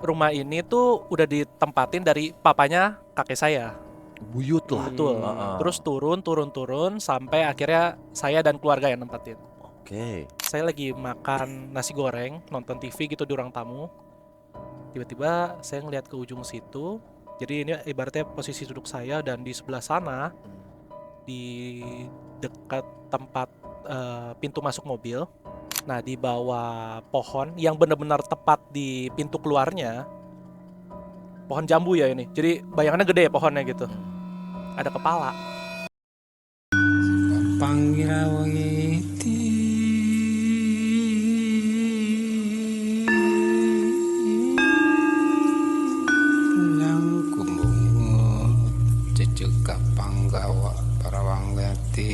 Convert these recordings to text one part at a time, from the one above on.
rumah ini tuh udah ditempatin dari papanya kakek saya. Buyut lah. Betul. Terus turun sampai akhirnya saya dan keluarga yang nempatin. Oke. Saya lagi makan nasi goreng, nonton TV gitu di ruang tamu. Tiba-tiba saya ngeliat ke ujung situ. Jadi ini ibaratnya posisi duduk saya, dan di sebelah sana di dekat tempat pintu masuk mobil. Nah, di bawah pohon yang benar-benar tepat di pintu keluarnya, pohon jambu ya ini. Jadi bayangannya gede ya pohonnya gitu. Ada kepala. Pangira wangiti yang kumungu cucuk panggawa para wanggati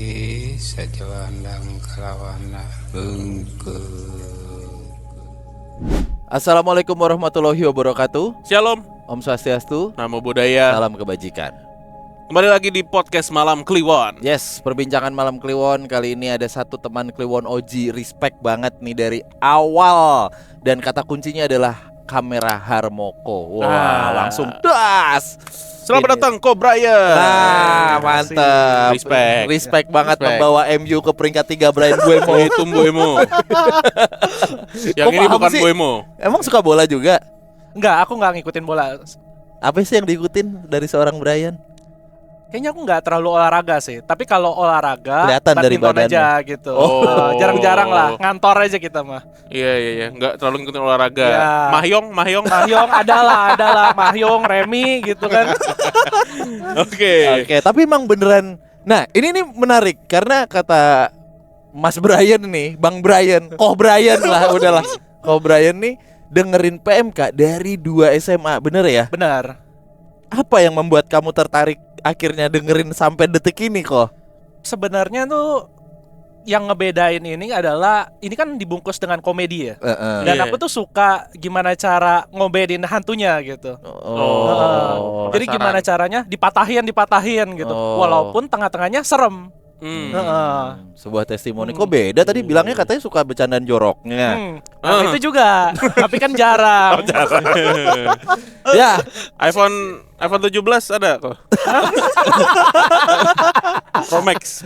sajawandang kalawana bengke. Assalamualaikum warahmatullahi wabarakatuh. Shalom, Om Swastiastu. namo buddhaya. Salam kebajikan. Kembali lagi di podcast Malam Kliwon. Yes, perbincangan Malam Kliwon. Kali ini ada satu teman Kliwon Oji. Respect banget nih dari awal. Dan kata kuncinya adalah kamera Harmoko. Wah, langsung das. Selamat datang Ko Brian. Nah, mantap. Respect banget membawa MU ke peringkat 3 Brian Buemo. Itu Buemo. Yang Kok ini paham bukan sih? Buemo. Emang suka bola juga? Enggak, aku nggak ngikutin bola. Apa sih yang diikutin dari seorang Brian? Kayaknya aku nggak terlalu olahraga sih. Tapi kalau olahraga, Kelihatan dari badminton badannya. aja gitu. Oh. Jarang-jarang lah, ngantor aja kita mah. Iya. Nggak terlalu ngikutin olahraga. Iya. Mahyong. Mahyong adalah Mahyong, Remi gitu kan. Oke. Oke, tapi emang beneran. Nah, ini nih menarik karena kata Mas Brian nih, Bang Brian, Koh Brian lah, udahlah. Koh Brian nih dengerin PMK dari 2 SMA, bener ya? Benar. Apa yang membuat kamu tertarik akhirnya dengerin sampai detik ini kok? Sebenarnya tuh yang ngebedain ini adalah ini kan dibungkus dengan komedi ya. Dan Iya. aku tuh suka gimana cara ngomedin hantunya gitu. Oh. Jadi gimana caranya dipatahin gitu. Oh. Walaupun tengah-tengahnya serem. Sebuah testimoni. Kok beda tadi bilangnya katanya suka bercandaan joroknya. Nah, itu juga. Tapi kan jarang. Ya, iPhone 17 ada kok. Pro Max.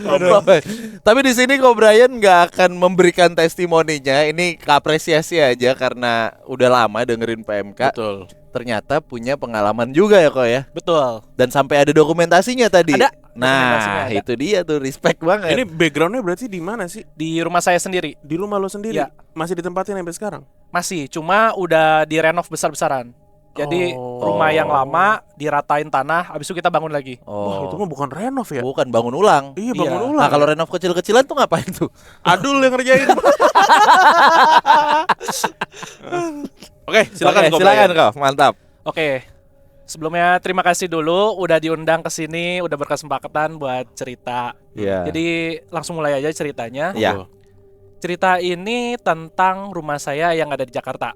tapi di sini kok Brian nggak akan memberikan testimoninya. Ini keapresiasi aja karena udah lama dengerin PMK. Betul. Ternyata punya pengalaman juga ya kok ya. Betul. Dan sampai ada dokumentasinya tadi. Ada. Dokumentasinya Nah, ada. itu dia tuh, respect banget. Ini backgroundnya berarti di mana sih? Di rumah saya sendiri. Di rumah lo sendiri? Iya. Masih ditempatin sampai sekarang? Masih, cuma udah direnov besar-besaran. Jadi rumah yang lama diratain tanah, habis itu kita bangun lagi. Wah, itu mah bukan renov ya? Bukan bangun ulang. Iya, bangun Iya. ulang. Nah, kalau renov kecil-kecilan tuh ngapain tuh? Adul yang ngerjain. Oke, silakan Oke, Ko silakan Brian. kok, mantap. Oke. Sebelumnya terima kasih dulu udah diundang ke sini, udah berkesempatan buat cerita. Iya. Jadi langsung mulai aja ceritanya. Iya. Cerita ini tentang rumah saya yang ada di Jakarta.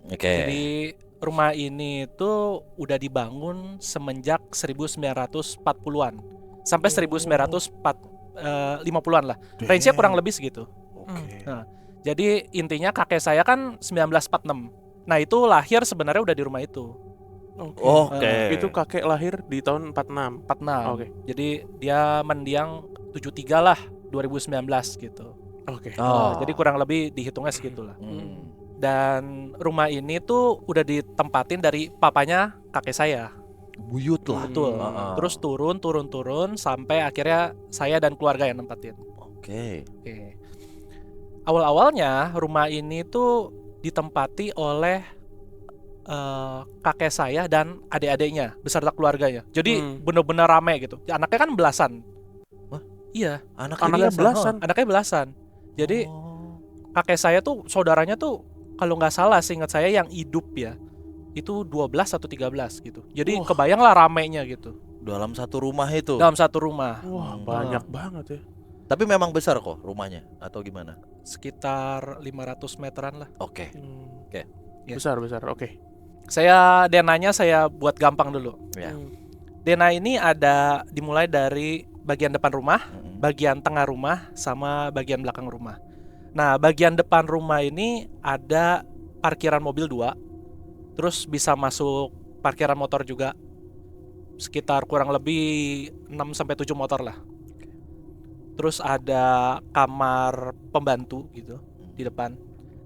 Oke. Jadi rumah ini itu udah dibangun semenjak 1940-an sampai 1950-an lah. Range-nya kurang lebih segitu. Oke. Nah, jadi intinya kakek saya kan 1946. Nah, itu lahir sebenarnya udah di rumah itu. Oke. Itu kakek lahir di tahun 46. 46. Oke. Jadi dia mendiang 73 lah 2019 gitu. Oke. Oh. Jadi kurang lebih dihitungnya segitulah. Hmm. Dan rumah ini tuh udah ditempatin dari papanya kakek saya. Buyut lah. Betul. Terus turun sampai akhirnya saya dan keluarga yang nempatin. Oke. Oke. Awal-awalnya rumah ini tuh ditempati oleh kakek saya dan adik-adiknya beserta keluarganya. Jadi bener-bener rame gitu. Anaknya kan belasan. Wah? Iya, Anaknya belasan. anaknya belasan. Jadi kakek saya tuh saudaranya tuh kalau nggak salah seingat saya yang hidup ya itu 12 atau 13 gitu. Jadi Wah. kebayanglah ramenya gitu Dalam satu rumah itu. dalam satu rumah. Wah, banyak banget ya. Tapi memang besar kok rumahnya atau gimana? Sekitar 500 meteran lah. Oke. Oke. Ya. Besar. Oke. Saya denanya saya buat gampang dulu. Ya. Dena ini ada dimulai dari bagian depan rumah, Mm-mm. bagian tengah rumah, sama bagian belakang rumah. Nah, bagian depan rumah ini ada parkiran mobil 2. Terus bisa masuk parkiran motor juga. Sekitar kurang lebih 6 sampai 7 motor lah. Terus ada kamar pembantu gitu di depan.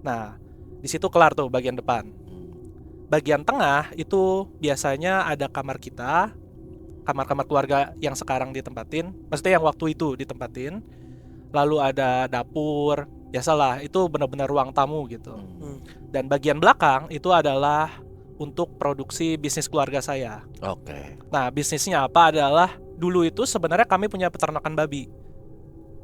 Nah, di situ kelar tuh bagian depan. Bagian tengah itu biasanya ada kamar kita, kamar-kamar keluarga yang sekarang ditempatin, maksudnya yang waktu itu ditempatin. Lalu ada dapur, biasalah itu benar-benar ruang tamu gitu. Dan bagian belakang itu adalah untuk produksi bisnis keluarga saya. Oke. Nah, bisnisnya apa adalah dulu itu sebenarnya kami punya peternakan babi.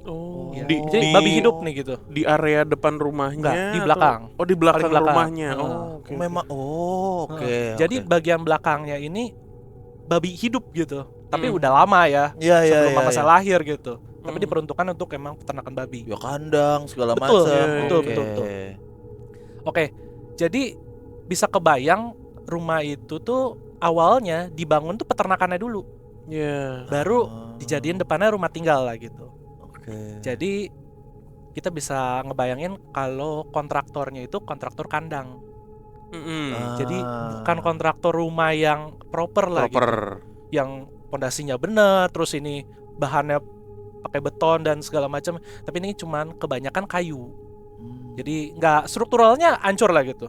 Oh, Ya. di, Jadi di- babi hidup nih gitu. di area depan rumahnya. Enggak, di atau- belakang. Oh, di belakang, Paling belakang. rumahnya. Heeh. Oh, oke. Memang oke. Jadi oke. bagian belakangnya ini babi hidup gitu. Tapi Hmm. udah lama ya, Iya iya sebelum iya. mama iya. saya lahir gitu. Tapi Hmm. diperuntukkan untuk emang peternakan babi. Ya kandang segala Betul, macam. betul, Oke. betul. Oke, jadi bisa kebayang rumah itu tuh awalnya dibangun tuh peternakannya dulu, Ya. baru Ah. dijadiin depannya rumah tinggal lah gitu. Oke. Jadi kita bisa ngebayangin kalau kontraktornya itu kontraktor kandang. Mm-mm. Jadi bukan kontraktor rumah yang proper lah gitu. Proper. Yang pondasinya bener, terus ini bahannya pakai beton dan segala macam. Tapi ini cuman kebanyakan kayu. Jadi nggak strukturalnya hancur lah gitu.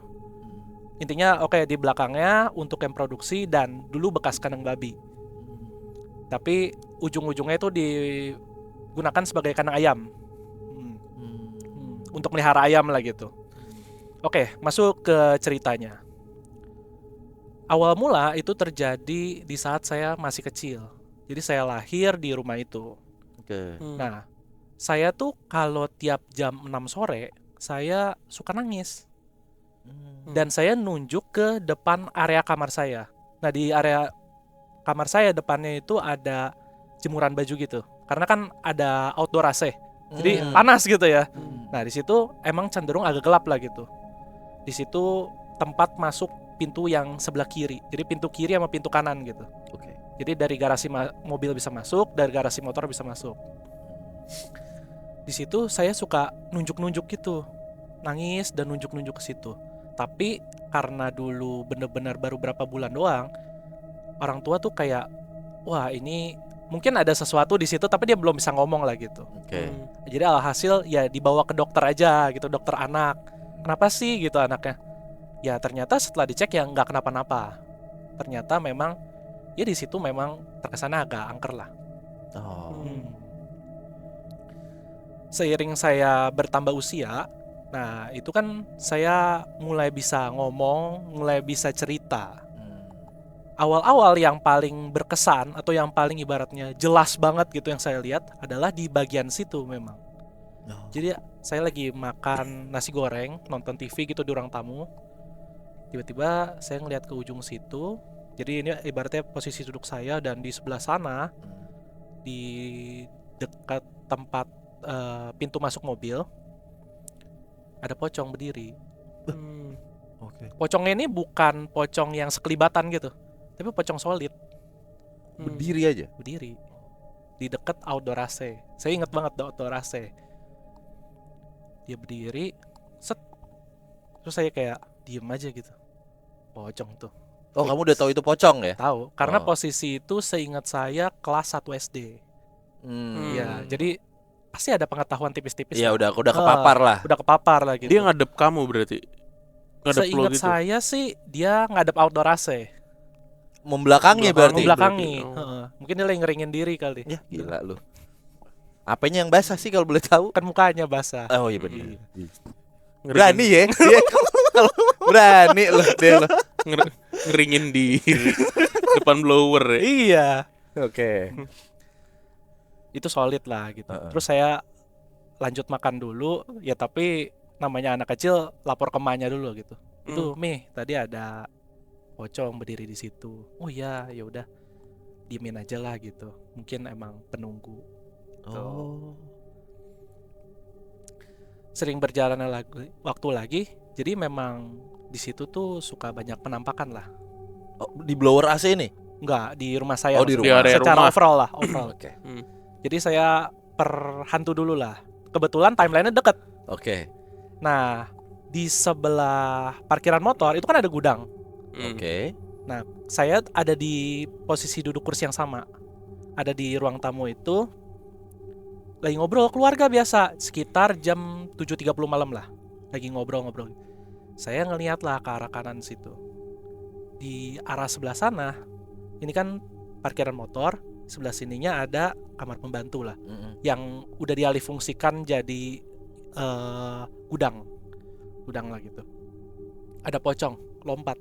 Intinya oke, di belakangnya untuk yang produksi dan dulu bekas kandang babi. Tapi ujung-ujungnya itu digunakan sebagai kandang ayam. Untuk melihara ayam lah gitu. Oke, masuk ke ceritanya. Awal mula itu terjadi di saat saya masih kecil. Jadi saya lahir di rumah itu. Oke. Nah, saya tuh kalau tiap jam 6 sore, saya suka nangis. Dan saya nunjuk ke depan area kamar saya. Nah, di area kamar saya depannya itu ada jemuran baju gitu. Karena kan ada outdoor AC. Jadi panas gitu ya. Nah, di situ emang cenderung agak gelap lah gitu. Di situ tempat masuk pintu yang sebelah kiri. Jadi pintu kiri sama pintu kanan gitu. Oke. Jadi dari garasi mobil bisa masuk, dari garasi motor bisa masuk. Di situ saya suka nunjuk-nunjuk gitu. Nangis dan nunjuk-nunjuk ke situ. Tapi karena dulu bener-bener baru berapa bulan doang, orang tua tuh kayak, wah ini mungkin ada sesuatu di situ, tapi dia belum bisa ngomong lah gitu. Oke. Jadi alhasil ya dibawa ke dokter aja gitu, dokter anak. Kenapa sih gitu anaknya? Ya ternyata setelah dicek ya nggak kenapa-napa. Ternyata memang ya di situ memang terkesannya agak angker lah. Oh. Seiring saya bertambah usia, nah itu kan saya mulai bisa ngomong, mulai bisa cerita. Awal-awal yang paling berkesan atau yang paling ibaratnya jelas banget gitu yang saya lihat adalah di bagian situ memang. Oh. Jadi saya lagi makan nasi goreng, nonton TV gitu di ruang tamu. Tiba-tiba saya ngeliat ke ujung situ. Jadi ini ibaratnya posisi duduk saya, dan di sebelah sana di dekat tempat pintu masuk mobil ada pocong berdiri. Oke. Pocongnya ini bukan pocong yang sekelibatan gitu, tapi pocong solid, Berdiri aja. berdiri di dekat outdoor AC. Saya ingat banget outdoor AC. Dia berdiri, set. Terus saya kayak diem aja gitu. Pocong tuh. Oh, kamu udah tahu itu pocong ya? Tahu, karena Oh. posisi itu seingat saya kelas 1 SD. Ya, jadi pasti ada pengetahuan tipis-tipis. Iya, lah. udah kepapar lah. Udah kepapar lah gitu. Dia ngadep kamu berarti. Ngadep lo Seingat gitu. saya sih dia ngadep outdoor AC. Membelakangi berarti. Membelakangi. berarti. Oh. Heeh. Mungkin dia lagi ngeringin diri kali. Ya, gila lu. Apanya yang basah sih kalau boleh tahu? Kan mukanya basah. Oh iya benar. Ngeringin- Berani ya? Dia berani loh dia loh. ngeringin diri depan blower ya. Iya. Oke. Itu solid lah gitu. Heeh. Terus saya lanjut makan dulu, ya tapi namanya anak kecil lapor ke emaknya dulu gitu. Itu Mi, tadi ada pocong berdiri di situ. Oh iya, ya udah. Diemin aja lah gitu. Mungkin emang penunggu. Oh. Sering berjalannya waktu lagi, jadi memang di situ tuh suka banyak penampakan lah. Oh, di blower AC ini? Enggak, di rumah saya. Oh, di maksudnya. rumah. Di area Secara rumah. overall lah, overall. Oke. Jadi saya per hantu dulu lah. Kebetulan timelinenya deket. Oke. Nah, di sebelah parkiran motor itu kan ada gudang. Oke. Nah, saya ada di posisi duduk kursi yang sama. Ada di ruang tamu itu, lagi ngobrol keluarga biasa, sekitar jam 7.30 malam lah. Lagi ngobrol-ngobrol. Saya ngeliat lah ke arah kanan situ. Di arah sebelah sana, ini kan parkiran motor, sebelah sininya ada kamar pembantu lah. Yang udah dialih fungsikan jadi gudang lah gitu. Ada pocong lompat,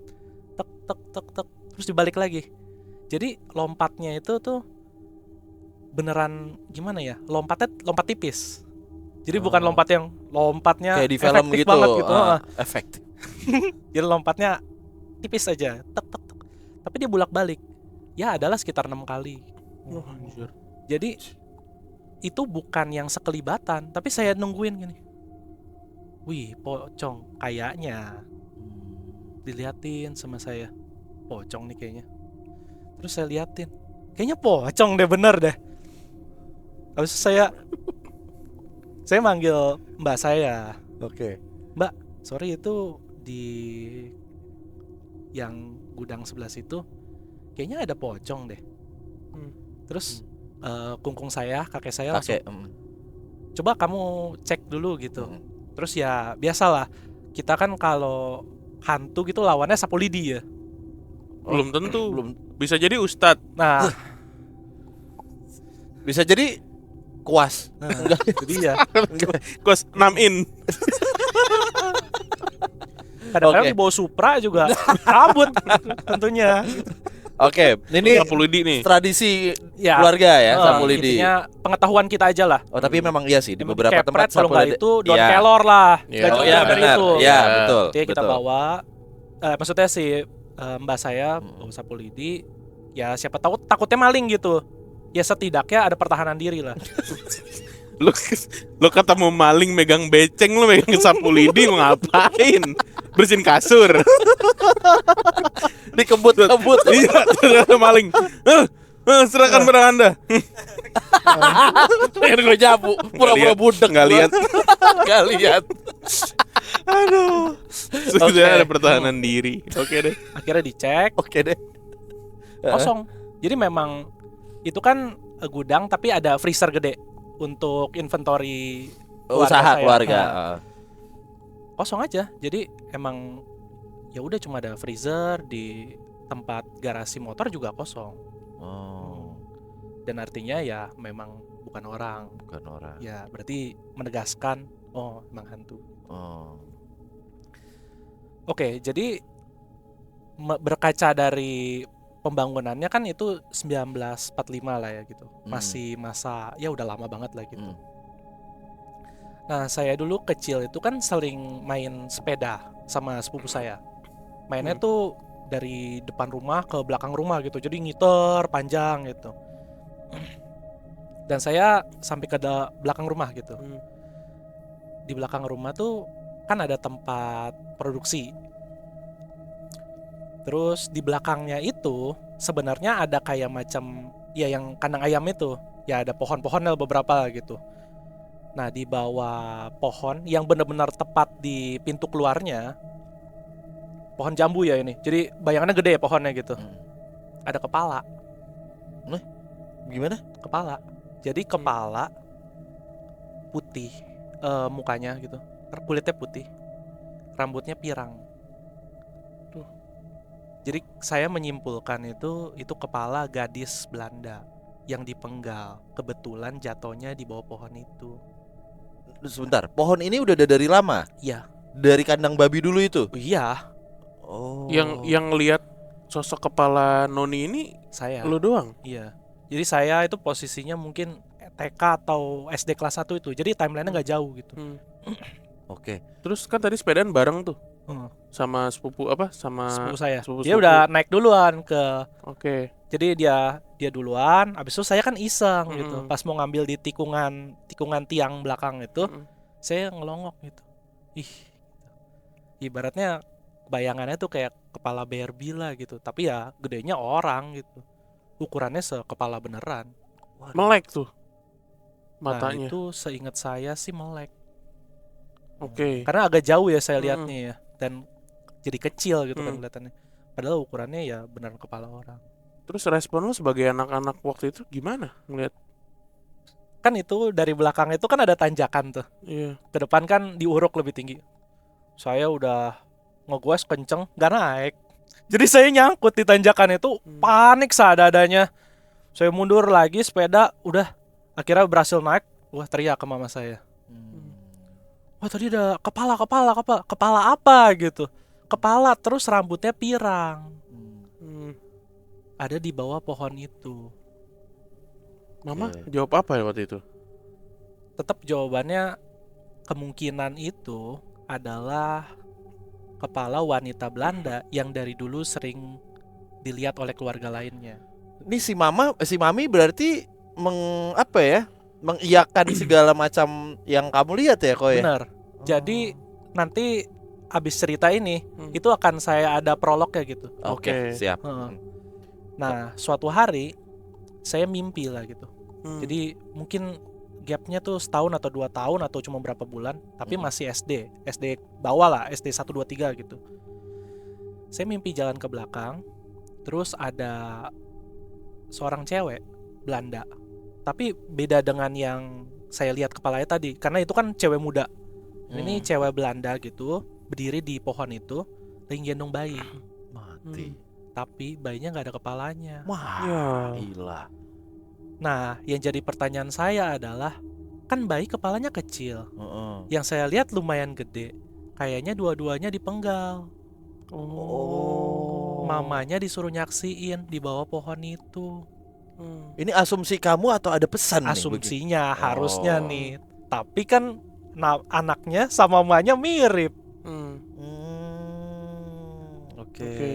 tek tek tek tek, terus dibalik lagi. Jadi lompatnya itu tuh beneran gimana ya? Lompat tipis. Jadi bukan lompatnya Kayak di film efektif gitu. banget gitu. Efektif. Jadi lompatnya tipis aja, tek tek tek. Tapi dia bolak-balik. Ya adalah sekitar 6 kali. Wah, anjir. Jadi itu bukan yang sekelibatan, tapi saya nungguin gini. Wih, pocong kayaknya. Diliatin sama saya. Pocong nih kayaknya. Terus saya liatin. Kayaknya pocong deh, bener deh. Habis itu saya manggil mbak saya. Oke. Mbak, sorry itu di yang gudang sebelah situ kayaknya ada pocong deh. Terus kungkung saya, kakek saya langsung, coba kamu cek dulu gitu. Terus ya biasalah, kita kan kalau hantu gitu lawannya sapu lidi ya. Belum tentu. Belum. Bisa jadi ustadz. Nah, Bisa jadi kuas. jadi ya Kos 6 in. kadang-kadang Oke. dibawa Supra juga kabut tentunya. Oke, ini Sapu lidi nih. tradisi Ya, keluarga ya, sapu lidi. intinya pengetahuan kita aja lah. Oh, tapi memang iya sih di Emang beberapa kepret, tempat kalau sapu nggak lidi. itu Don Iya. Kelor lah. Iya. Nggak Oh juga iya dari benar. itu. Iya, Ya. betul. Jadi kita betul. bawa, maksudnya si mbak saya bawa sapu lidi. Ya siapa tahu takutnya maling gitu. Ya setidaknya ada pertahanan diri lah. Lu ketemu maling megang beceng, lu megang sapu lidi mau ngapain? Bersihin kasur. Dikebut-kebut. Iya, ternyata maling. Serahkan barang Anda. Pengen gue nyapu, pura-pura budek. Nggak lihat. Nggak lihat. Sudah Oke. ada pertahanan diri. Oke deh. Akhirnya dicek, Oke deh. kosong. Jadi memang itu kan gudang tapi ada freezer gede untuk inventory Usaha saya. keluarga. Nah, kosong aja. Jadi emang ya udah cuma ada freezer, di tempat garasi motor juga kosong. Oh, Dan artinya ya memang bukan orang. bukan orang. Ya berarti menegaskan oh emang hantu. Oh. Oke, jadi berkaca dari pembangunannya kan itu 1945 lah ya gitu. Masih masa ya udah lama banget lah gitu. Nah, saya dulu kecil itu kan sering main sepeda sama sepupu saya. Mainnya tuh dari depan rumah ke belakang rumah gitu. Jadi ngiter panjang gitu. Dan saya sampai ke belakang rumah gitu. Di belakang rumah tuh kan ada tempat produksi. Terus di belakangnya itu sebenarnya ada kayak macam ya yang kandang ayam itu. Ya ada pohon-pohonnya beberapa gitu. Nah, di bawah pohon yang benar-benar tepat di pintu keluarnya, pohon jambu ya ini. Jadi bayangannya gede ya pohonnya gitu. Ada kepala. Gimana? Kepala. Jadi kepala putih, mukanya gitu. Kulitnya putih. Rambutnya pirang. Jadi saya menyimpulkan itu kepala gadis Belanda yang dipenggal. Kebetulan jatuhnya di bawah pohon itu. Sebentar, pohon ini udah ada dari lama? Iya. Dari kandang babi dulu itu? Iya, Oh. Yang lihat sosok kepala Noni ini saya. lu doang. Iya. Jadi saya itu posisinya mungkin TK atau SD kelas 1 itu. Jadi timeline-nya nggak jauh gitu. Oke. Terus kan tadi sepedaan bareng tuh Hmm. sama sepupu apa? Sama Sepupu saya. sepupu- Dia udah naik duluan ke. Oke. Jadi dia duluan. Abis itu saya kan iseng gitu. Mm-mm. Pas mau ngambil di tikungan tiang belakang itu, saya ngelongok gitu. Ih. Ibaratnya bayangannya tuh kayak kepala Barbie lah gitu. Tapi ya gedenya orang gitu. Ukurannya sekepala beneran. Melek tuh Nah, matanya. itu seingat saya sih melek. Oke. Karena agak jauh ya saya lihatnya ya. Dan jadi kecil gitu kan kelihatannya. Padahal ukurannya ya benar kepala orang. Terus respon lu sebagai anak-anak waktu itu gimana ngeliat? Kan itu dari belakang itu kan ada tanjakan tuh. Iya. Ke depan kan diuruk lebih tinggi. Saya udah ngegoes kenceng, gak naik. Jadi saya nyangkut di tanjakan itu, panik seadanya. Saya mundur lagi sepeda, udah akhirnya berhasil naik. Wah, teriak ke mama saya. Wah, tadi ada kepala apa gitu. Kepala terus rambutnya pirang. Hmm. Ada di bawah pohon itu. Mama Oke. jawab apa ya waktu itu? Tetap jawabannya kemungkinan itu adalah kepala wanita Belanda yang dari dulu sering dilihat oleh keluarga lainnya. Ini si mami berarti mengiyakan segala macam yang kamu lihat ya, Ko ya? Benar. Jadi nanti abis cerita ini Hmm. itu akan saya ada prolognya gitu. Oke, Oke. siap. Heeh. Nah, suatu hari saya mimpi lah gitu. Jadi mungkin gapnya tuh setahun atau 2 tahun atau cuma berapa bulan, tapi masih SD bawah lah, SD 1, 2, 3 gitu. Saya mimpi jalan ke belakang, terus ada seorang cewek Belanda, tapi beda dengan yang saya lihat kepalanya tadi, karena itu kan cewek muda. Ini cewek Belanda gitu, berdiri di pohon itu, lagi gendong bayi, Mati. tapi bayinya nggak ada kepalanya. Wah, Ya. gila. Nah, yang jadi pertanyaan saya adalah, kan bayi kepalanya kecil, Heeh. yang saya lihat lumayan gede. Kayaknya dua-duanya dipenggal. Oh. Mamanya disuruh nyaksiin di bawah pohon itu. Ini asumsi kamu atau ada pesan nih? Asumsinya Oh. harusnya nih. Tapi kan anaknya sama mamanya mirip. Oke. Oke.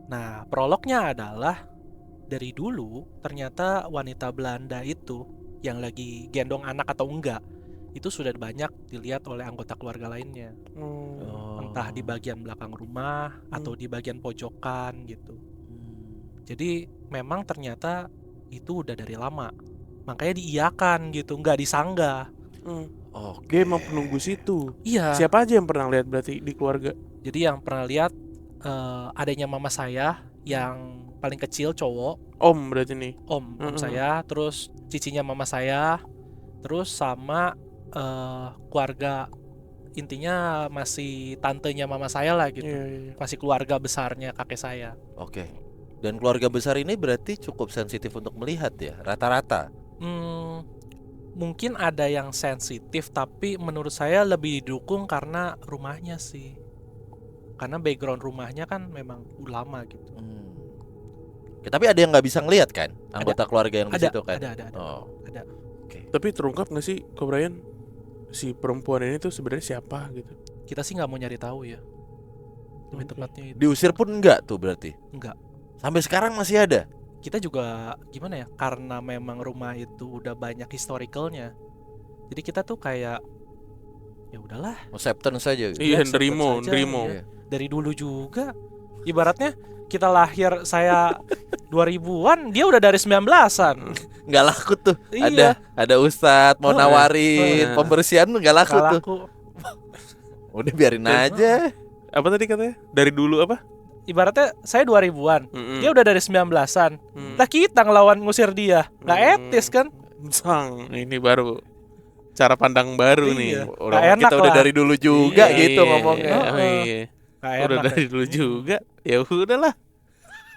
Nah, prolognya adalah dari dulu ternyata wanita Belanda itu yang lagi gendong anak atau enggak, itu sudah banyak dilihat oleh anggota keluarga lainnya. Oh. Entah di bagian belakang rumah atau di bagian pojokan gitu. Jadi memang ternyata itu udah dari lama. Makanya diiyakan gitu, nggak disanggah. Oke. Dia emang penunggu situ. Iya. Siapa aja yang pernah lihat berarti di keluarga? Jadi yang pernah lihat adanya mama saya yang paling kecil cowok, Om berarti nih. om saya, terus cicinya mama saya, terus sama keluarga, intinya masih tantenya mama saya lah gitu. Iya. Masih keluarga besarnya kakek saya. Oke. Dan keluarga besar ini berarti cukup sensitif untuk melihat ya, rata-rata. Mungkin ada yang sensitif, tapi menurut saya lebih didukung karena rumahnya sih. Karena background rumahnya kan memang lama gitu. Oke, tapi ada yang nggak bisa ngelihat kan, anggota keluarga yang di Ada, situ kan? ada. Oh. Ada. Tapi terungkap nggak sih, Ko Brian, si perempuan ini tuh sebenarnya siapa gitu? Kita sih nggak mau nyari tahu ya. Lebih Oke. tepatnya itu. Diusir pun enggak tuh berarti. Enggak. Sampai sekarang masih ada. Kita juga gimana ya? Karena memang rumah itu udah banyak historicalnya. Jadi kita tuh kayak ya udahlah, Acceptance saja gitu. Iya, acceptance nerimo, aja, nerimo. ya. Dari dulu juga. Ibaratnya kita lahir saya 2000-an, dia udah dari 19-an. Nggak laku tuh. Iya. Ada ustadz mau Oh, nawarin iya. pembersihan nggak laku Nggak tuh. laku. Udah biarin aja. Apa tadi katanya? Dari dulu apa? Ibaratnya saya 2000-an, dia udah dari 19-an. Lah kita ngelawan ngusir dia, nggak etis kan? Sang, ini baru cara pandang baru nih. Iya. Orang Nggak enak kita udah lah. dari dulu juga Iya, gitu ngomongnya. oh iya. Nggak Udah enak dari ya. dulu juga. Ya udahlah.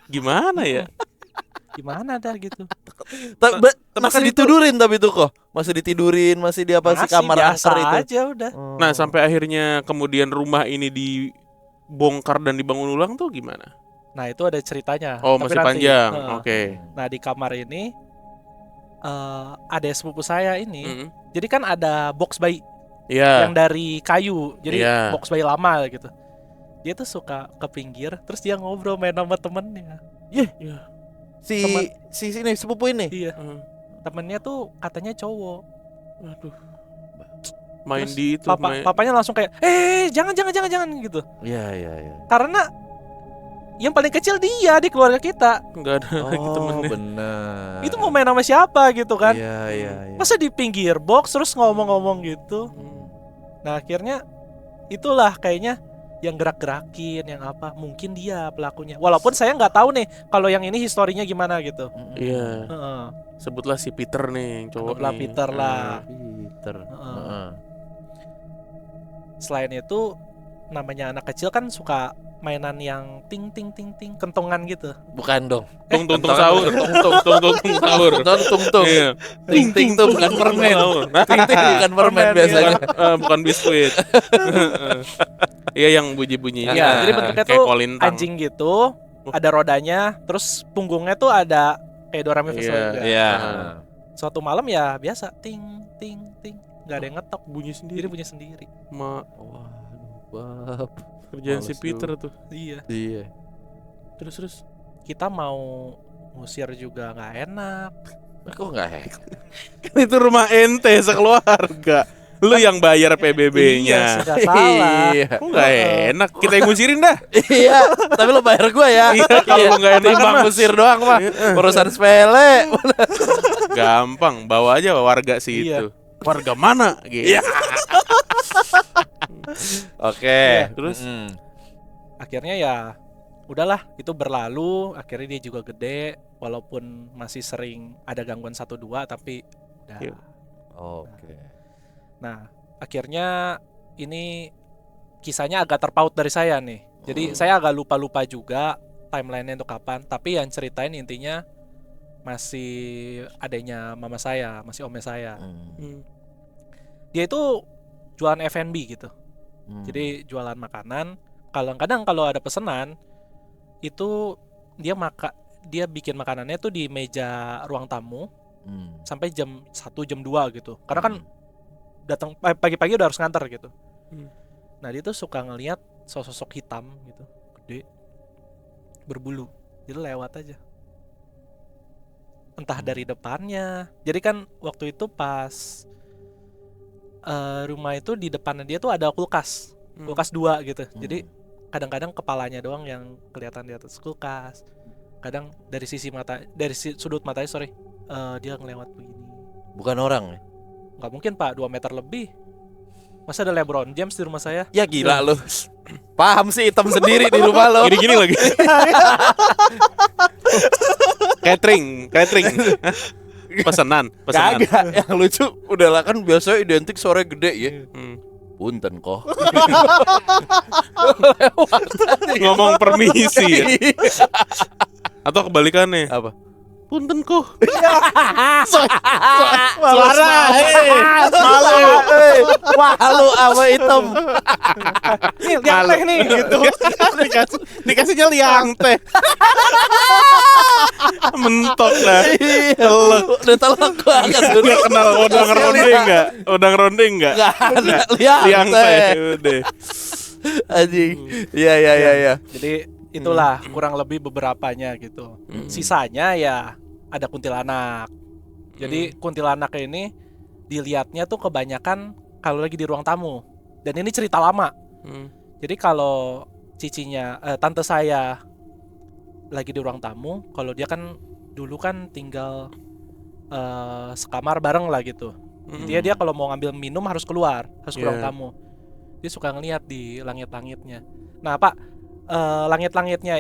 Gimana ya? Gimana dah gitu? Masih ditidurin tapi tuh kok. Masih ditidurin, masih di apa sih Masih kamar biasa angker itu. aja udah. Nah, sampai akhirnya kemudian rumah ini dibongkar dan dibangun ulang tuh gimana? Nah itu ada ceritanya. Oh, Tapi masih nanti. panjang. Heeh. Oke. Nah di kamar ini ada sepupu saya ini. Mm. Jadi kan ada box bayi Iya. yang dari kayu. Jadi Iya. box bayi lama gitu. Dia tuh suka ke pinggir, terus dia ngobrol main sama temennya. Iya. Si sini sepupu ini. Iya. Mm. Temennya tuh katanya cowok. Aduh. Main Terus di itu papanya langsung kayak, jangan gitu. Iya. Karena yang paling kecil dia di keluarga kita. enggak ada lagi Oh, temennya. benar. Itu mau main sama siapa gitu kan? Iya. Masa di pinggir box terus ngomong-ngomong gitu. Hmm. Nah akhirnya itulah kayaknya yang gerak-gerakin, yang apa, mungkin dia pelakunya. Walaupun saya nggak tahu nih kalau yang ini historinya gimana gitu. Iya. Heeh. Sebutlah si Peter nih, yang cowok Anggaplah nih. Peter lah. Peter. Heeh. Heeh. Selain itu, namanya anak kecil kan suka mainan yang ting ting ting ting kentongan gitu. Bukan dong. Tung tung tung sahur. Tung tung sahur. Tung. Iya. Ting ting tuh bukan permen. Sahur. Ting ting bukan permen Permen, biasanya. Bukan biskuit. Iya yang bunyi-bunyi. Iya, jadi bentuknya kayak tuh kolintang. anjing gitu, ada rodanya, terus punggungnya tuh ada kayak Dorami Visual Iya. juga. Iya. Suatu malam ya biasa ting ting ting, nggak ada yang ngetok, Bunyi jadi sendiri. bunyi sendiri. Waduh, bab. Kerjaan si Males Peter tuh. Iya. Iya. Terus. Kita mau ngusir juga nggak enak. Kok enggak hek? Itu rumah ente sekeluarga. Lu yang bayar Iya, PBB-nya. sudah salah. Iya. Kok nggak enak? Kita yang ngusirin dah. Iya, tapi lo bayar gua ya. Iya, kalau lu nggak enak timbang mah. kusir doang mah. Urusan sepele. Gampang, bawa aja warga Iya. situ. Warga mana? Gitu. Oke. Terus? Akhirnya ya udahlah, itu berlalu. Akhirnya dia juga gede, walaupun masih sering ada gangguan 1-2, tapi udah. Iya. Oke. Nah, akhirnya ini kisahnya agak terpaut dari saya nih. Jadi saya agak lupa-lupa juga timeline-nya itu kapan. Tapi yang ceritain intinya masih adanya mama saya, masih omnya saya. Hmm. Dia itu jualan F&B gitu. Jadi jualan makanan. Kadang-kadang kalau ada pesanan itu dia bikin makanannya tuh di meja ruang tamu sampai jam 1 jam 2 gitu. Karena kan datang pagi-pagi udah harus nganter gitu. Nah, dia tuh suka ngelihat sosok hitam gitu, gede, berbulu. Jadi lewat aja. Entah dari depannya. Jadi kan waktu itu pas rumah itu di depannya dia tuh ada kulkas. Kulkas 2 gitu. Jadi kadang-kadang kepalanya doang yang kelihatan di atas kulkas. Kadang dari sudut matanya dia ngelewat begini. Bukan orang ya? Nggak mungkin Pak, 2 meter lebih. Masa ada LeBron James di rumah saya? Ya gila lu. Paham sih hitam sendiri di rumah lo. Gini-gini lagi. Catering. Pesanan. Kagak. Yang lucu udahlah kan biasanya identik sore gede ya. Punten kok. Ngomong permisi ya. Atau kebalikannya. Apa? Punten kok. Suara. Malu sama hitam. Nih, lihat teh nih gitu. Dikasihnya liang teh. Mentok dah. Telek. Udah telek banget. Udah kenal udang ronde enggak? Gak ada Liang teh. Udah. Anjing. Iya. Jadi itulah kurang lebih beberapanya gitu. Sisanya ya ada kuntilanak. Jadi kuntilanak ini dilihatnya tuh kebanyakan kalau lagi di ruang tamu. Dan ini cerita lama. Jadi kalau tante saya lagi di ruang tamu, kalau dia kan dulu kan tinggal sekamar bareng lah gitu. Dia kalau mau ngambil minum harus keluar, harus ke ruang tamu. Dia suka ngelihat di langit-langitnya. Nah, Pak, langit-langitnya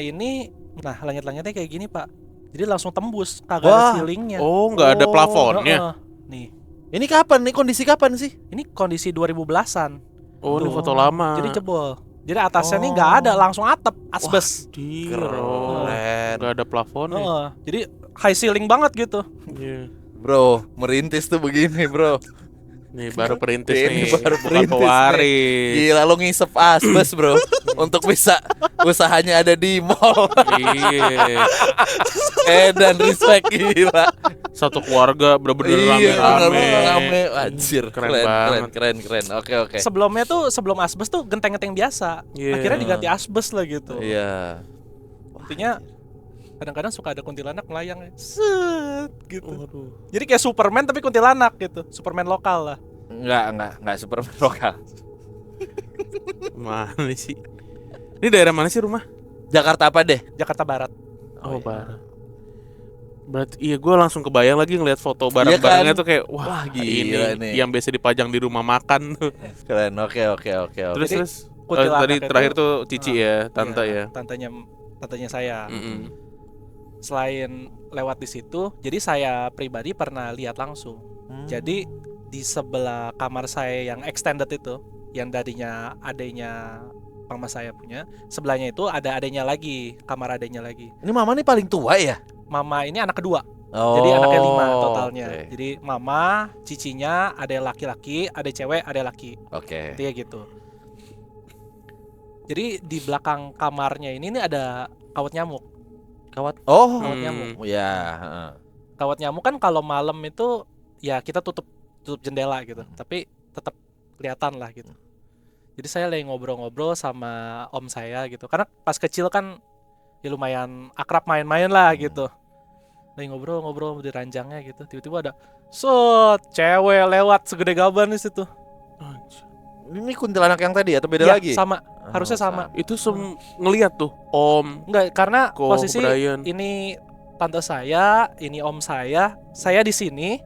kayak gini, Pak. Jadi langsung tembus, kagak ada ceilingnya. Oh, nggak ada plafonnya. Nih, Ini kapan nih? Kondisi kapan sih? ini kondisi 2010-an. Oh, ini foto lama. Jadi jebol. Jadi atasnya nih nggak ada, langsung atap, asbes. Keren. Nggak ada plafonnya. Jadi high ceiling banget gitu. Iya. Bro, merintis tuh begini, bro. Nih baru perintis Ini nih. baru Bukan perintis pewaris. Gila lo ngisep asbes, bro. Untuk bisa usahanya ada di mall. Iya. Dan respect gila. Satu keluarga bener-bener Iya, rame-rame. rame. Anjir, Keren keren banget. keren. Oke. Sebelum asbes tuh genteng-genteng biasa. Iya. Akhirnya diganti asbes lah gitu. Iya. Artinya kadang-kadang suka ada kuntilanak melayang set gitu. Jadi kayak Superman tapi kuntilanak gitu. Superman lokal lah. Enggak Superman lokal. Mana sih? Ini daerah mana sih rumah? Jakarta apa deh? Jakarta Barat. Oh, Barat. Berarti iya gue langsung kebayang lagi ngeliat foto barang-barangnya tuh kayak wah gila ini nih. yang biasa dipajang di rumah makan tuh. Keren. Oke. Terus kuntilanak tadi itu, terakhir tuh Cici ya, tante iya, ya. tantenya saya. Mm-mm. Selain lewat di situ, jadi saya pribadi pernah lihat langsung. Jadi di sebelah kamar saya yang extended itu, yang tadinya adenya mama saya punya, sebelahnya itu ada adenya lagi, kamar adenya lagi. Ini mama nih paling tua ya? Mama ini anak kedua. Oh, Jadi anaknya 5 totalnya. oke. Jadi mama, cicinya, ada yang laki-laki, ada cewek, ada laki. Oke. Intinya gitu. Jadi di belakang kamarnya ini nih ada kawat nyamuk. Kawat. Oh, Kawat nyamuk. ya. heeh. Kawat nyamuk kan kalau malam itu ya kita tutup jendela gitu. Tapi tetap kelihatan lah gitu. Jadi saya lagi ngobrol-ngobrol sama om saya gitu. Karena pas kecil kan ya lumayan akrab main-main lah gitu. Lagi ngobrol-ngobrol di ranjangnya gitu. Tiba-tiba ada cewek lewat segede gaban di situ. Ini kuntilanak yang tadi atau beda Ya, lagi? sama. Harusnya sama. Itu ngelihat tuh Om Enggak, karena Ko posisi Brian. ini tante saya, ini om saya di sini,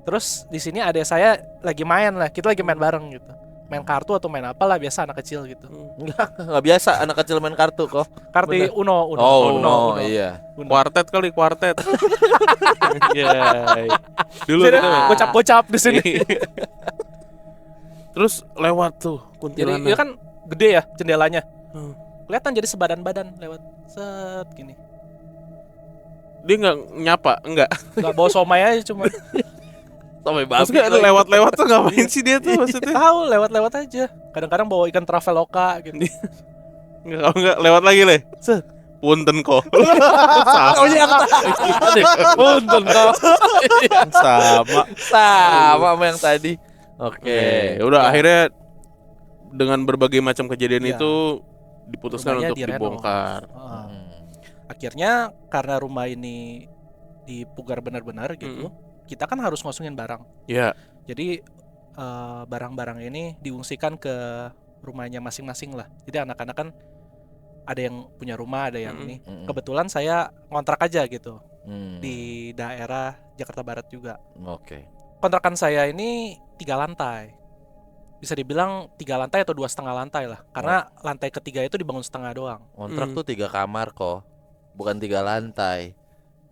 terus di sini adik saya lagi main lah, kita lagi main bareng gitu, main kartu atau main apa lah biasa anak kecil gitu. Nggak biasa anak kecil main kartu kok. Kartu Bener. Uno, Oh, iya. Kuartet kali, kuartet. Ya. Dulu Jadi, itu. gocap-gocap di sini. Terus lewat tuh Jadi kuntilanak. itu kan gede ya jendelanya, Hmm. kelihatan jadi sebadan-badan lewat set gini. Dia nggak nyapa, enggak. Nggak bawa somai aja cuma. Sampai Maksudnya lagi. lewat-lewat tuh ngapain sih dia tuh maksudnya? Tahu lewat-lewat aja. Kadang-kadang bawa ikan traveloka gitu. Nggak, kalau nggak lewat lagi leh. Punten kok. Oh iya, Punten kau. Sama. sama sama yang tadi. Oke. Ya udah akhirnya dengan berbagai macam kejadian Iya. itu diputuskan Rumahnya untuk direnov. dibongkar. Akhirnya karena rumah ini dipugar benar-benar gitu, kita kan harus ngosongin barang. Ya. Jadi barang-barang ini diungsikan ke rumahnya masing-masing lah. Jadi anak-anak kan ada yang punya rumah, ada yang ini. Kebetulan saya ngontrak aja gitu di daerah Jakarta Barat juga. Oke. Kontrakan saya ini 3 lantai. Bisa dibilang 3 lantai atau 2,5 lantai lah. Karena lantai ketiga itu dibangun setengah doang. Kontrak tuh 3 kamar kok, bukan 3 lantai.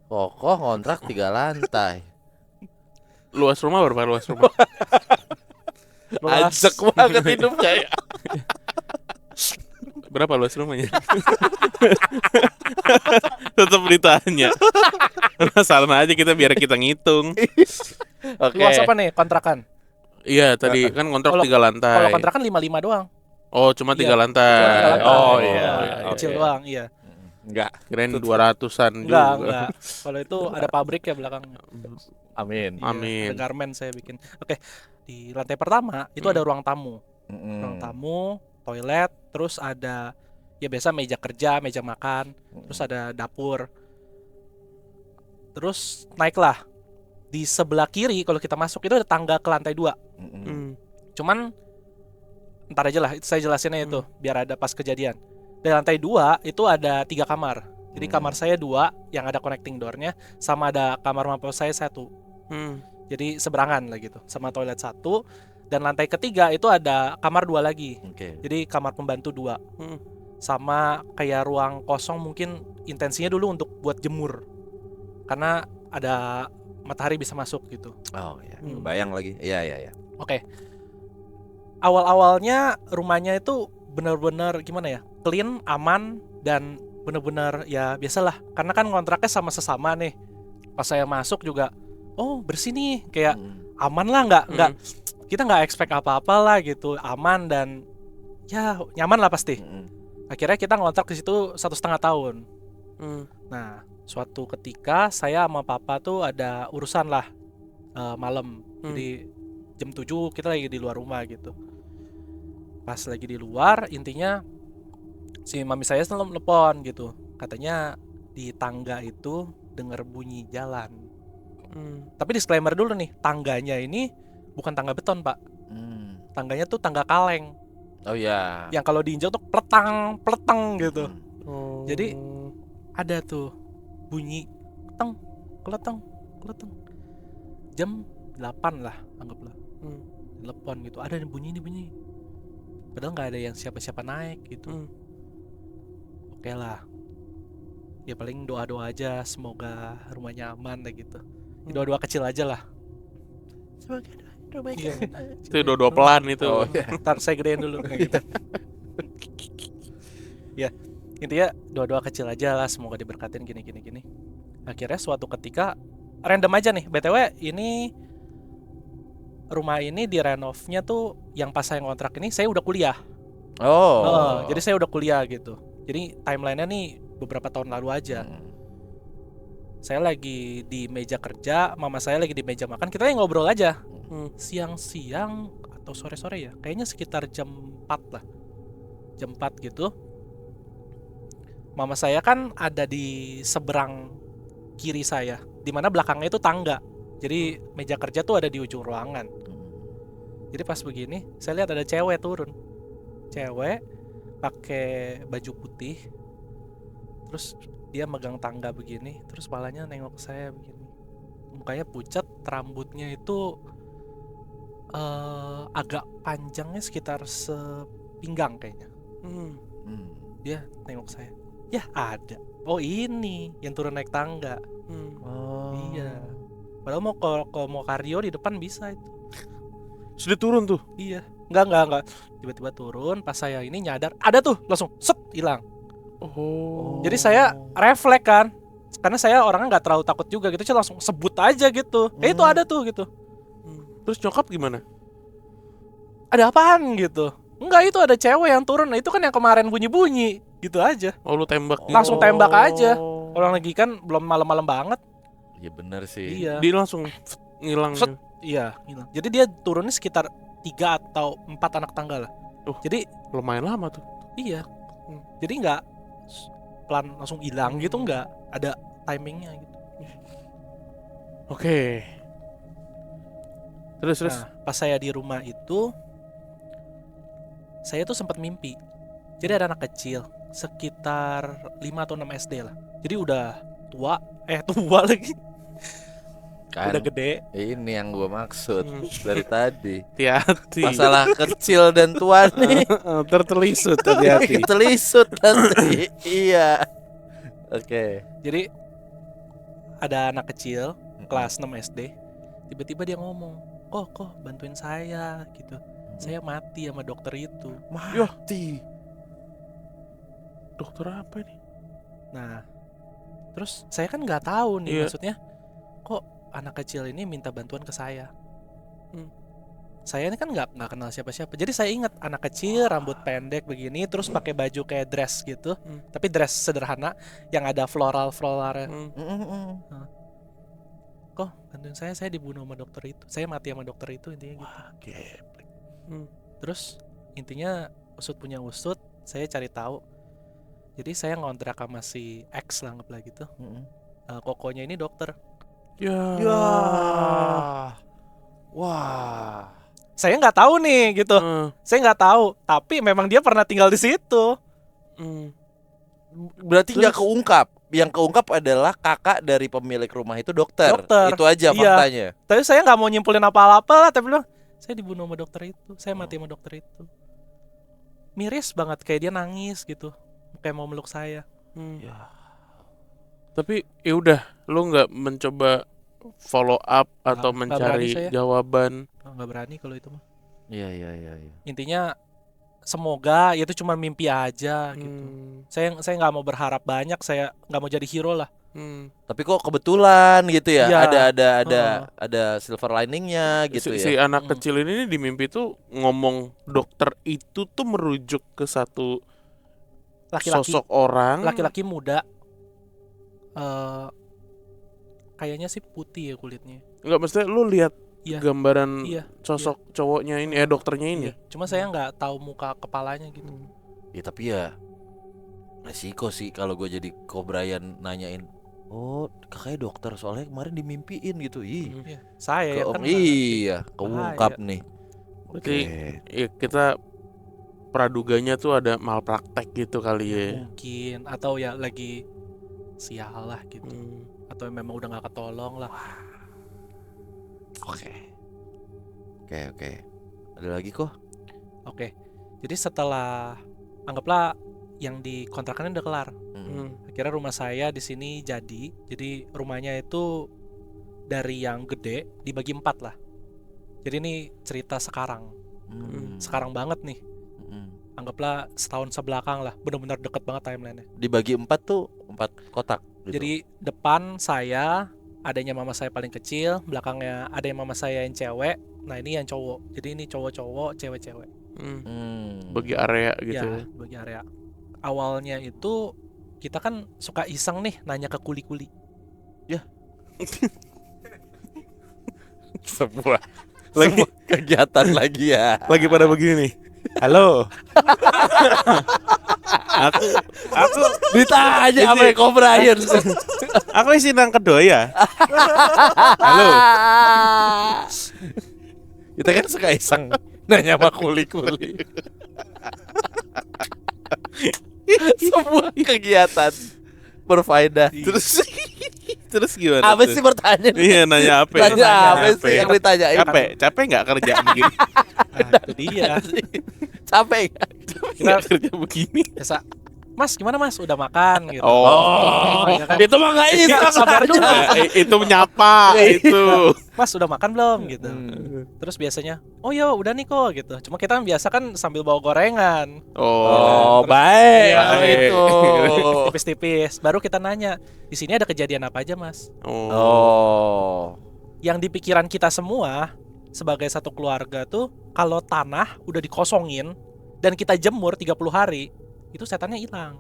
Kokoh ngontrak 3 lantai. Luas rumah berapa luas rumah? Ajak banget hidupnya ya. Berapa luas rumahnya? Tetap ditanya. Sama aja biar kita ngitung. Oke. Luas apa nih kontrakan? Iya, tadi kan kontrak Kalau- 3 lantai. Kalau kontrakan 55 doang. Oh, cuma 3 Iya. lantai. Cuma 3 lantai. Oh iya, iya. oke. Kecil doang, iya. Enggak. Kirain 200-an Enggak, juga. enggak. Kalau itu ada pabrik ya belakangnya. Amin. Iya, Amin. ada garment saya bikin. Oke, di lantai pertama itu ada ruang tamu. Ruang tamu, toilet, terus ada ya biasa meja kerja, meja makan, terus ada dapur. Terus naiklah. Di sebelah kiri kalau kita masuk itu ada tangga ke lantai 2. Hmm. Cuman ntar aja lah, itu saya jelasinnya itu biar ada pas kejadian. Di lantai 2 itu ada 3 kamar. Jadi kamar saya 2 yang ada connecting door-nya, sama ada kamar mampus saya 1. Hmm. Jadi seberangan lah gitu, sama toilet 1. Dan lantai ketiga itu ada kamar 2 lagi. Oke. Jadi kamar pembantu 2. Hmm. Sama kayak ruang kosong mungkin intensinya dulu untuk buat jemur. Karena ada matahari bisa masuk gitu. Oh iya, bayang lagi. Iya, iya, iya. Oke. Awal-awalnya rumahnya itu benar-benar gimana ya? Clean, aman, dan benar-benar ya biasalah. Karena kan kontraknya sama sesama nih. Pas saya masuk juga, oh bersih nih, kayak aman lah, nggak kita nggak expect apa-apa lah gitu, aman dan ya nyaman lah pasti. Akhirnya kita ngontrak di situ 1,5 tahun. Nah, suatu ketika saya sama papa tuh ada urusan lah malam. Jadi jam 7 kita lagi di luar rumah gitu. Pas lagi di luar, intinya si mami saya selalu telepon gitu. Katanya di tangga itu dengar bunyi jalan. Tapi disclaimer dulu nih, tangganya ini bukan tangga beton, Pak. Tangganya tuh tangga kaleng. Oh iya. Yang kalau diinjak tuh pletang gitu. Jadi ada tuh bunyi keleteng. Jam 8 lah anggaplah. Telepon gitu. Ada nih bunyi. Padahal nggak ada yang siapa-siapa naik gitu. Oke lah. Ya paling doa-doa aja semoga rumahnya aman lah gitu. Ya, doa-doa kecil aja lah. Iya. Itu dua pelan itu. Oh iya. Ntar saya gedein dulu gitu. Ya, intinya doa-doa kecil aja lah, semoga diberkatin gini. Akhirnya suatu ketika random aja nih, BTW ini rumah ini direnovnya tuh yang pas saya ngontrak ini saya udah kuliah. Oh. Jadi saya udah kuliah gitu. Jadi timelinenya nih beberapa tahun lalu aja. Saya lagi di meja kerja, mama saya lagi di meja makan, kita yang ngobrol aja. Siang-siang atau sore-sore ya, kayaknya sekitar jam 4 lah. Jam 4 gitu. Mama saya kan ada di seberang kiri saya, dimana belakangnya itu tangga. Jadi meja kerja tuh ada di ujung ruangan. Jadi pas begini, saya lihat ada cewek turun. Cewek pakai baju putih. Terus dia megang tangga begini, terus kepalanya nengok ke saya begini. Mukanya pucat, rambutnya itu agak panjangnya sekitar sepinggang kayaknya. Dia nengok saya. Ya ada. Oh ini yang turun naik tangga. Oh. Iya. Padahal kalau mau kardio di depan bisa itu. Sudah turun tuh. Iya. Enggak. Tiba-tiba turun, pas saya ini nyadar, ada tuh, langsung set hilang. Oh. Jadi saya refleks kan. Karena saya orangnya nggak terlalu takut juga gitu, saya langsung sebut aja gitu. Itu ada tuh gitu. Terus nyokap gimana? Ada apaan gitu. Enggak, itu ada cewek yang turun. Nah, itu kan yang kemarin bunyi-bunyi. Gitu aja. Oh, lu tembak. Langsung tembak aja. Orang lagi kan belum malam-malam banget. Iya bener sih. Iya. Dia langsung ngilang. Set. Iya, hilang. Jadi dia turunnya sekitar 3 atau 4 anak tangga lah. Jadi Lumayan lama tuh. iya. Jadi nggak pelan langsung hilang gitu, nggak ada timingnya gitu. Oke. Terus. Nah, pas saya di rumah itu, saya tuh sempat mimpi. Jadi ada anak kecil sekitar 5 atau 6 SD lah. Jadi udah tua lagi. Kan, Udah gede. ini yang gue maksud dari tadi. Hati-hati. Masalah kecil dan tua nih. Tertelisut, hati-hati. Telisut nanti. Iya. Oke. Jadi ada anak kecil kelas 6 SD. Tiba-tiba dia ngomong, kok bantuin saya gitu. Saya mati sama dokter itu. Mati. Dokter apa ini? Nah, terus saya kan nggak tahu nih, Iya. maksudnya kok anak kecil ini minta bantuan ke saya. Saya ini kan nggak kenal siapa-siapa. Jadi saya ingat anak kecil, rambut pendek begini, terus pakai baju kayak dress gitu, tapi dress sederhana yang ada floral-floral. Kok bantuin saya dibunuh sama dokter itu. Saya mati sama dokter itu, intinya gitu. Terus intinya usut punya usut, saya cari tahu. Jadi saya ngontrak sama si X lah, anggaplah gitu. Kokonya ini dokter. Ya. Wah. Saya nggak tahu nih gitu. Saya nggak tahu, tapi memang dia pernah tinggal di situ. Berarti nggak keungkap. Yang keungkap adalah kakak dari pemilik rumah itu dokter. Dokter. Itu aja Iya. faktanya. Tapi saya nggak mau nyimpulin apa-apa lah, tapi bilang saya dibunuh sama dokter itu, saya mati sama dokter itu. Miris banget, kayak dia nangis gitu, kayak mau meluk saya. Ya. Tapi ya udah, lu nggak mencoba follow up atau Nggak mencari berani saya. jawaban? Nggak berani kalau itu mah. Iya. Intinya semoga itu cuma mimpi aja gitu. Saya nggak mau berharap banyak, saya nggak mau jadi hero lah. Tapi kok kebetulan gitu ya? Iya. Ada silver liningnya gitu Si ya. anak kecil ini di mimpi tuh ngomong dokter itu tuh merujuk ke satu Laki-laki, sosok orang. laki-laki muda, kayaknya sih putih ya kulitnya. Enggak, maksudnya lu lihat Iya. gambaran Iya. sosok cowoknya ini, dokternya ini. Iya. Cuma saya nggak tahu muka kepalanya gitu. Ya tapi ya resiko sih kalau gue jadi Ko Brian nanyain. Oh kakaknya dokter soalnya kemarin dimimpiin gitu. Iya. Saya ya kan. Iya keungkap nih. Berarti ya kita praduganya tuh ada malpraktek gitu kali ya. Mungkin, atau ya lagi sial lah gitu. Atau memang udah nggak ketolong lah. Oke. Ada lagi kok? Oke. Jadi setelah anggaplah yang di kontrakannya udah kelar, akhirnya rumah saya di sini jadi. Jadi rumahnya itu dari yang gede dibagi 4 lah. Jadi ini cerita sekarang banget nih. Anggaplah setahun sebelakang lah, benar-benar deket banget timelinenya. Dibagi 4 tuh 4 kotak gitu. Jadi depan saya adanya mama saya paling kecil, belakangnya ada yang mama saya yang cewek, nah ini yang cowok. Jadi ini cowok-cowok, cewek-cewek. Bagi area gitu. Ya, bagi area. Awalnya itu kita kan suka iseng nih nanya ke kuli-kuli. Sebuah Lagi kegiatan lagi ya. lagi pada begini nih. Halo. aku Ditanya sama Ko Brian. aku isi nang kedoya. Halo. Kita kan suka iseng nanya sama kuli-kuli. Sebuah kegiatan berfaedah. Terus gimana? Apa tuh? sih pertanyaan? Iya, nanya apa? Nanya apa sih yang ditanyain? Capek nggak kerja begini? Nah, itu dia. Capek nggak? Nggak kerja begini. Biasa, Mas gimana Mas? Udah makan gitu. Oh, ya kan? itu mah nggak iseng. Sabar dulu. Itu menyapa itu. Mas udah makan belum gitu. Terus biasanya, oh ya udah nih kok gitu. Cuma kita biasa kan sambil bawa gorengan, Oh, Terus- baik. Iya, kalau baik. itu. tipis-tipis. Baru kita nanya, di sini ada kejadian apa aja Mas? Oh. Yang di pikiran kita semua sebagai satu keluarga tuh, kalau tanah udah dikosongin dan kita jemur 30 hari, itu setannya hilang.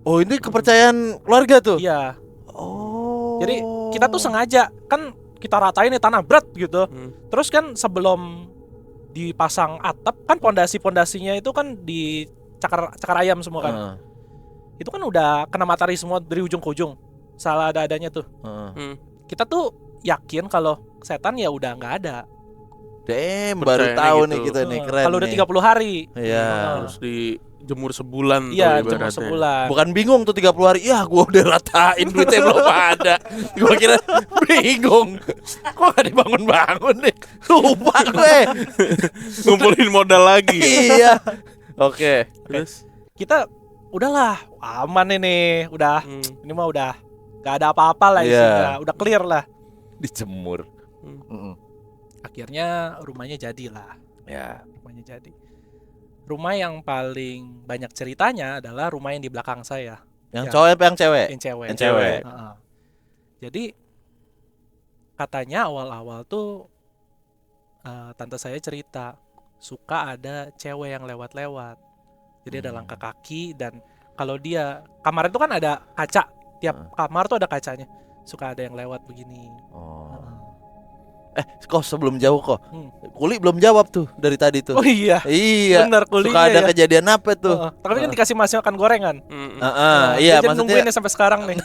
Oh, ini kepercayaan keluarga tuh. Iya. Oh. Jadi kita tuh sengaja kan kita ratain nih tanah berat gitu. Terus kan sebelum dipasang atap kan pondasi-pondasinya itu kan di cakar ayam semua kan. Itu kan udah kena matahari semua dari ujung ke ujung. Salah ada-adanya tuh. Kita tuh yakin kalau setan ya udah nggak ada. Damn, baru Percayanya tahu gitu. nih kita nih, keren. Kalau udah nih. 30 hari. Iya. Harus dijemur sebulan tuh Iya, cuma ibaratnya. sebulan. Bukan bingung tuh 30 hari. Ya, gua udah ratain duitnya belum ada. Gua kira bingung. Kok gak dibangun-bangun nih? Lupa gue. Ngumpulin modal lagi. Iya. Oke. Terus Kita udahlah aman ini, udah ini mah udah nggak ada apa-apa lah Iya. isinya, udah clear lah. Dijemur. Akhirnya rumahnya jadilah. Ya. Rumahnya jadi. Rumah yang paling banyak ceritanya adalah rumah yang di belakang saya, Yang Ya. cowok apa yang cewek? yang cewek. Yang cewek. Heeh. Jadi katanya awal-awal tuh tante saya cerita suka ada cewek yang lewat-lewat. Jadi ada langkah kaki dan kalau dia kamar itu kan ada kaca, tiap kamar tuh ada kacanya. Suka ada yang lewat begini. Oh. Heeh. Kok sebelum jauh kok. Hmm. Kuli belum jawab tuh dari tadi tuh. Oh iya. Iya. Bener, kulinya Suka ada ya. kejadian apa tuh? Heeh. Tapi kan dikasih makan gorengan. Iya, Dia jadi maksudnya nungguinnya sampai sekarang nih.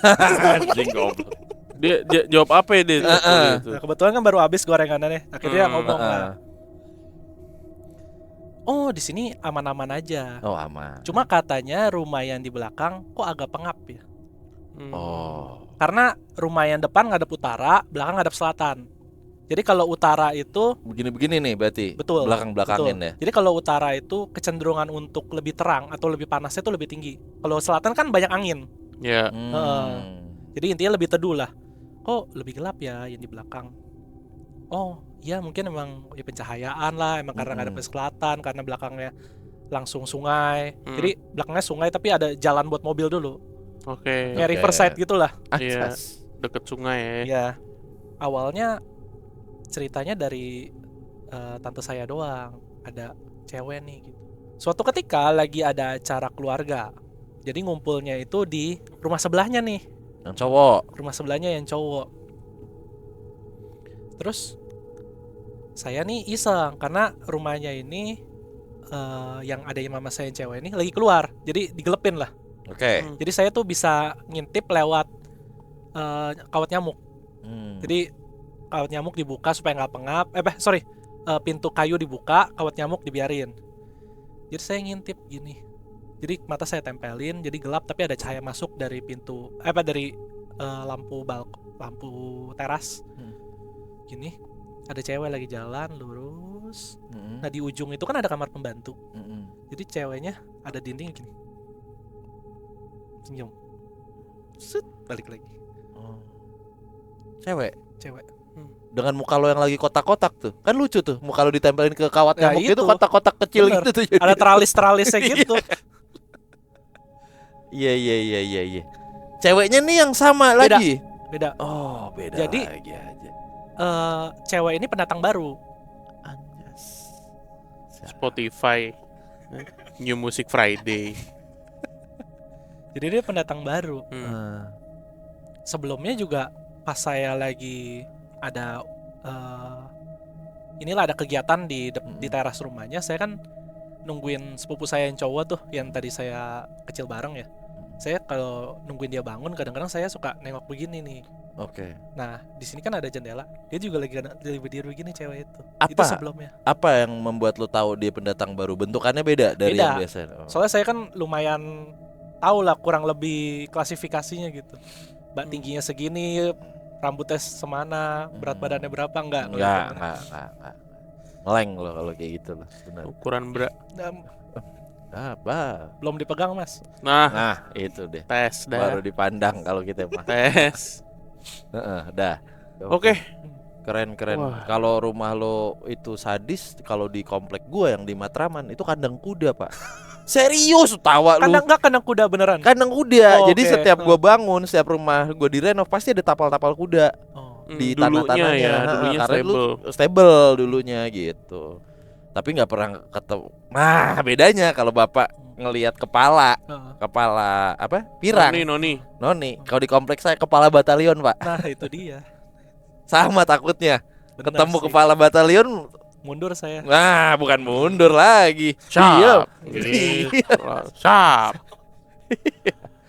anjing goblok. dia jawab apa ya dia? Gitu. Nah, kebetulan kan baru habis gorengannya. Akhirnya ngomong lah. Oh, di sini aman-aman aja. Oh, aman. Cuma katanya rumah yang di belakang kok agak pengap ya. Oh. Karena rumah yang depan ngadep utara, belakang ngadep selatan. Jadi kalau utara itu Begini-begini nih berarti. betul. Belakang-belakangin betul. ya. Jadi kalau utara itu kecenderungan untuk lebih terang atau lebih panasnya itu lebih tinggi. Kalau selatan kan banyak angin. Ya. Jadi intinya lebih teduh lah. Kok lebih gelap ya yang di belakang? Oh, ya mungkin emang ya pencahayaan lah, emang karena ngadep ke selatan, karena belakangnya langsung sungai. Jadi belakangnya sungai tapi ada jalan buat mobil dulu. Oke. Kayak riverside gitulah. Iya. Atas. Deket sungai ya. Ya. Awalnya ceritanya dari tante saya doang, ada cewek nih gitu. Suatu ketika lagi ada acara keluarga. Jadi ngumpulnya itu di rumah sebelahnya nih. Yang cowok. Rumah sebelahnya yang cowok. Terus saya nih iseng karena rumahnya ini yang ada mama saya yang cewek ini lagi keluar. Jadi digelepin lah. Oke. Jadi saya tuh bisa ngintip lewat kawat nyamuk. Jadi kawat nyamuk dibuka supaya nggak pengap. Pintu kayu dibuka, kawat nyamuk dibiarin. Jadi saya ngintip gini. Jadi mata saya tempelin, jadi gelap tapi ada cahaya masuk dari pintu, dari lampu teras. Gini, ada cewek lagi jalan lurus terus. Mm-mm. Nah di ujung itu kan ada kamar pembantu. Mm-mm. Jadi ceweknya ada dinding gini. Senyum. Set, balik lagi. Oh. Cewek Cewek. dengan muka lo yang lagi kotak-kotak tuh. Kan lucu tuh muka lo ditempelin ke kawat Nah, nyamuk itu itu. kotak-kotak kecil Bener. gitu tuh. Ada teralis-teralisnya gitu. Iya. Ceweknya nih yang sama Beda. lagi. Beda. Oh, beda Jadi, lagi aja. Cewek ini pendatang baru. Anjas. Spotify New Music Friday. Jadi dia pendatang baru. Ah. Sebelumnya juga pas saya lagi ada inilah ada kegiatan di teras rumahnya, saya kan nungguin sepupu saya yang cowok tuh yang tadi saya kecil bareng ya. Saya kalau nungguin dia bangun kadang-kadang saya suka nengok begini nih. Oke. Nah, di sini kan ada jendela. Dia juga lagi berdiri begini cewek itu. Apa? Itu sebelumnya. Apa yang membuat lo tahu dia pendatang baru? Bentukannya beda dari Beda. yang biasa. Oh. Soalnya saya kan lumayan tahu lah kurang lebih klasifikasinya gitu. Mbak tingginya segini, rambutnya semana, berat badannya berapa enggak? Enggak. Ngeleng lo kalau kayak gitu loh. Benar. Ukuran berat. Apa? Belum dipegang, Mas. Nah, Nah, itu deh. tes Baru dah. dipandang kalau kita mah. Tes. Heeh, dah. Oke. Keren. Wah. Kalau rumah lo itu sadis, kalau di komplek gua yang di Matraman itu kandang kuda, Pak. Serius tawa lu. Kandang kuda beneran. Kandang kuda. Oh, Jadi oke. setiap gua bangun, setiap rumah gua direnov pasti ada tapal-tapal kuda Oh. di Dulunya tanah-tanahnya. ya, Heeh, dulunya karena stable. stable dulunya gitu. Tapi nggak pernah ketemu. Nah, bedanya kalau Bapak ngelihat kepala apa? Pirang. Noni. Noni. Kalau di kompleks saya kepala batalion, Pak. Nah, itu dia. Sama takutnya. Bener Ketemu sih. kepala batalion, Mundur saya. nah bukan mundur lagi. Siap. Siap.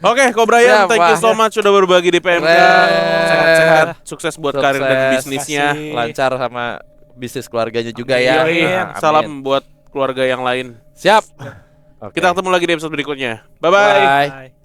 Oke, Ko Brian, Siap, thank you Pak. so much sudah berbagi di PMK. Keren. Sehat-sehat, sukses buat karir dan Sukses. bisnisnya. Kasih. Lancar sama bisnis keluarganya juga Amin. ya. Amin. Nah, amin. Salam buat keluarga yang lain. Siap. Oke. Kita ketemu lagi di episode berikutnya. Bye-bye. Bye. Bye.